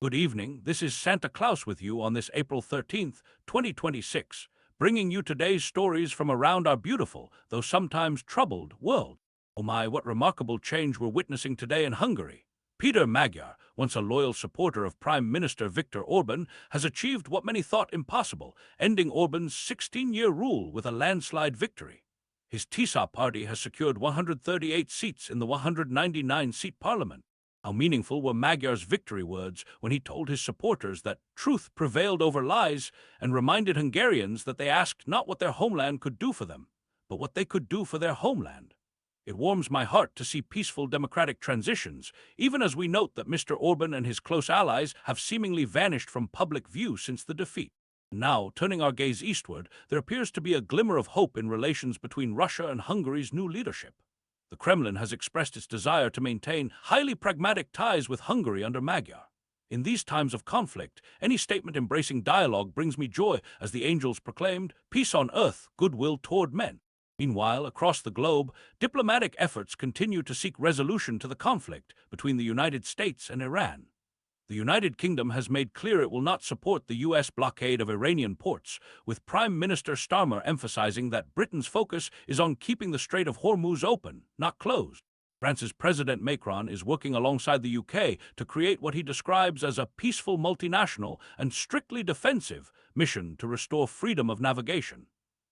Good evening, this is Santa Claus with you on this April 13th, 2026, bringing you today's stories from around our beautiful, though sometimes troubled, world. Oh my, what remarkable change we're witnessing today in Hungary. Peter Magyar, once a loyal supporter of Prime Minister Viktor Orban, has achieved what many thought impossible, ending Orban's 16-year rule with a landslide victory. His Tisza party has secured 138 seats in the 199-seat parliament. How meaningful were Magyar's victory words when he told his supporters that truth prevailed over lies and reminded Hungarians that they asked not what their homeland could do for them, but what they could do for their homeland. It warms my heart to see peaceful democratic transitions, even as we note that Mr. Orban and his close allies have seemingly vanished from public view since the defeat. Now, turning our gaze eastward, there appears to be a glimmer of hope in relations between Russia and Hungary's new leadership. The Kremlin has expressed its desire to maintain highly pragmatic ties with Hungary under Magyar. In these times of conflict, any statement embracing dialogue brings me joy, as the angels proclaimed, "Peace on earth, goodwill toward men." Meanwhile, across the globe, diplomatic efforts continue to seek resolution to the conflict between the United States and Iran. The United Kingdom has made clear it will not support the U.S. blockade of Iranian ports, with Prime Minister Starmer emphasizing that Britain's focus is on keeping the Strait of Hormuz open, not closed. France's President Macron is working alongside the UK to create what he describes as a peaceful multinational and strictly defensive mission to restore freedom of navigation.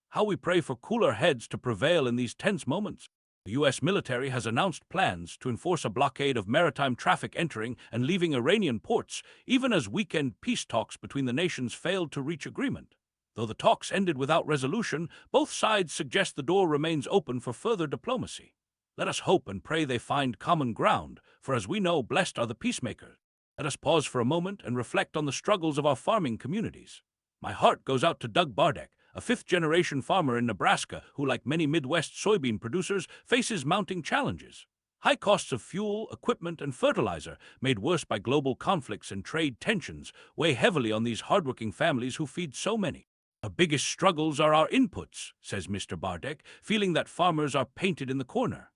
How we pray for cooler heads to prevail in these tense moments. The U.S. military has announced plans to enforce a blockade of maritime traffic entering and leaving Iranian ports, even as weekend peace talks between the nations failed to reach agreement. Though the talks ended without resolution, both sides suggest the door remains open for further diplomacy. Let us hope and pray they find common ground, for as we know, blessed are the peacemakers. Let us pause for a moment and reflect on the struggles of our farming communities. My heart goes out to Doug Bardek, a fifth-generation farmer in Nebraska who, like many Midwest soybean producers, faces mounting challenges. High costs of fuel, equipment, and fertilizer, made worse by global conflicts and trade tensions, weigh heavily on these hardworking families who feed so many. Our biggest struggles are our inputs, says Mr. Bardek, feeling that farmers are painted in the corner.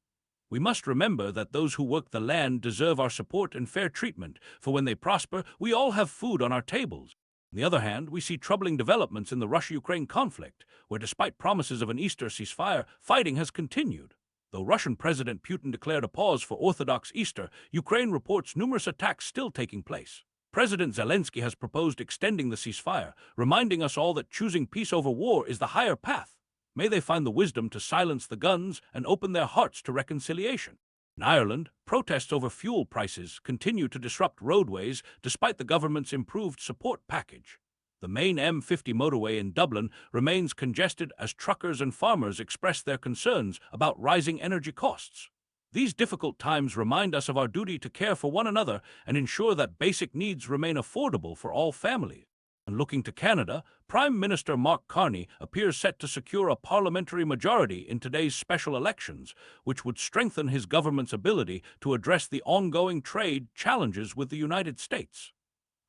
We must remember that those who work the land deserve our support and fair treatment, for when they prosper, we all have food on our tables. On the other hand, we see troubling developments in the Russia-Ukraine conflict, where despite promises of an Easter ceasefire, fighting has continued. Though Russian President Putin declared a pause for Orthodox Easter, Ukraine reports numerous attacks still taking place. President Zelensky has proposed extending the ceasefire, reminding us all that choosing peace over war is the higher path. May they find the wisdom to silence the guns and open their hearts to reconciliation. In Ireland, protests over fuel prices continue to disrupt roadways despite the government's improved support package. The main M50 motorway in Dublin remains congested as truckers and farmers express their concerns about rising energy costs. These difficult times remind us of our duty to care for one another and ensure that basic needs remain affordable for all families. And looking to Canada, Prime Minister Mark Carney appears set to secure a parliamentary majority in today's special elections, which would strengthen his government's ability to address the ongoing trade challenges with the United States.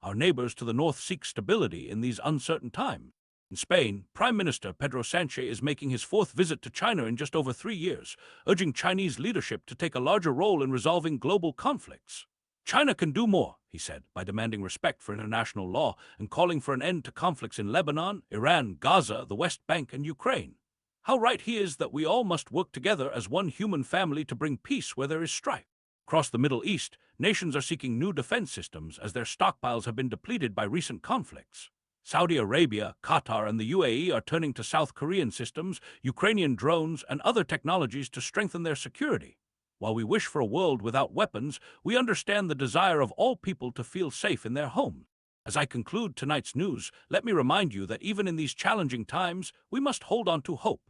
Our neighbors to the north seek stability in these uncertain times. In Spain, Prime Minister Pedro Sánchez is making his fourth visit to China in just over 3 years, urging Chinese leadership to take a larger role in resolving global conflicts. China can do more, he said, by demanding respect for international law and calling for an end to conflicts in Lebanon, Iran, Gaza, the West Bank, and Ukraine. How right he is that we all must work together as one human family to bring peace where there is strife. Across the Middle East, nations are seeking new defense systems as their stockpiles have been depleted by recent conflicts. Saudi Arabia, Qatar, and the UAE are turning to South Korean systems, Ukrainian drones, and other technologies to strengthen their security. While we wish for a world without weapons, we understand the desire of all people to feel safe in their homes. As I conclude tonight's news, let me remind you that even in these challenging times, we must hold on to hope.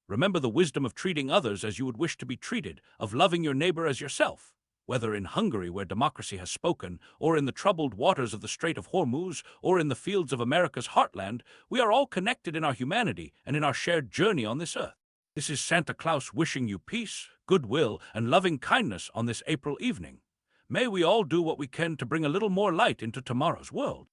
Remember the wisdom of treating others as you would wish to be treated, of loving your neighbor as yourself. Whether in Hungary, where democracy has spoken, or in the troubled waters of the Strait of Hormuz, or in the fields of America's heartland, we are all connected in our humanity and in our shared journey on this earth. This is Santa Claus wishing you peace, goodwill, and loving kindness on this April evening. May we all do what we can to bring a little more light into tomorrow's world.